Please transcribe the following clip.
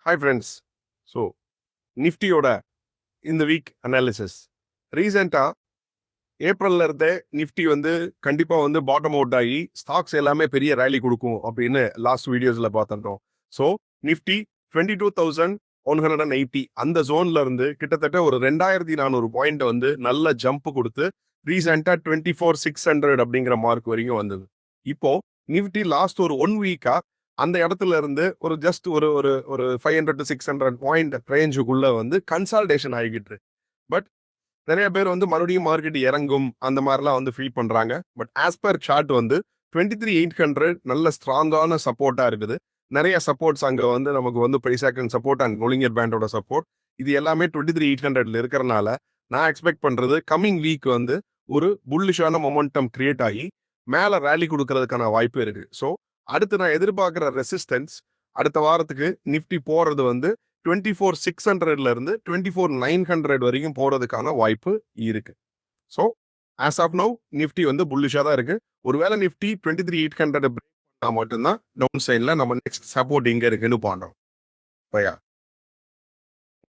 Hi friends. So நிஃப்டியோட இந்த week analysis. ரீசெண்டாக ஏப்ரல்ல இருந்தே நிஃப்டி வந்து கண்டிப்பாக வந்து பாட்டம் அவுட் ஆகி ஸ்டாக்ஸ் எல்லாமே பெரிய ரேலி கொடுக்கும் அப்படின்னு லாஸ்ட் வீடியோஸில் பார்த்துட்டோம். ஸோ நிஃப்டி 22,180 அந்த ஜோன்ல இருந்து கிட்டத்தட்ட ஒரு 2,400 பாயிண்ட் வந்து நல்ல ஜம்ப் கொடுத்து ரீசெண்டாக 24,600 அப்படிங்கிற மார்க் வரைக்கும் வந்தது. இப்போ நிஃப்டி லாஸ்ட் ஒரு 1 வீக்கா அந்த இடத்துல இருந்து ஒரு ஜஸ்ட் ஒரு ஒரு ஒரு 500 to 600 பாயிண்ட் ரேஞ்சுக்குள்ள வந்து கன்சால்டேஷன் ஆகிக்கிட்டு. பட் நிறைய பேர் வந்து மறுபடியும் மார்க்கெட் இறங்கும் அந்த மாதிரிலாம் வந்து ஃபீல் பண்றாங்க. பட் ஆஸ் பர் சார்ட் வந்து 23,800 நல்ல ஸ்ட்ராங்கான சப்போர்ட்டா இருக்குது. நிறைய சப்போர்ட்ஸ் அங்க வந்து நமக்கு வந்து price action support and Bollinger பேண்டோட சப்போர்ட் இது எல்லாமே 23,800ல இருக்கிறனால நான் எக்ஸ்பெக்ட் பண்றது கம்மிங் வீக் வந்து ஒரு புல்லிஷான மொமெண்டம் கிரியேட் ஆகி மேல ரேலி கொடுக்கறதுக்கான வாய்ப்பு இருக்கு. ஸோ அடுத்து நான் எதிர்பார்க்குற ரெசிஸ்டன்ஸ் அடுத்த வாரத்துக்கு நிஃப்டி போறது வந்து 24,600ல இருந்து 24,900 வரைக்கும் போறதுக்கான வாய்ப்பு இருக்கு. So as of now Nifty வந்து புல்லிஷா தான் இருக்கு. ஒருவேளை நிஃப்டி 23,800 பிரேக் பண்ணா மட்டும்தான் டவுன் சைட்ல நம்ம நெக்ஸ்ட் சப்போர்ட் இங்க இருக்குன்னு பாண்டோம்.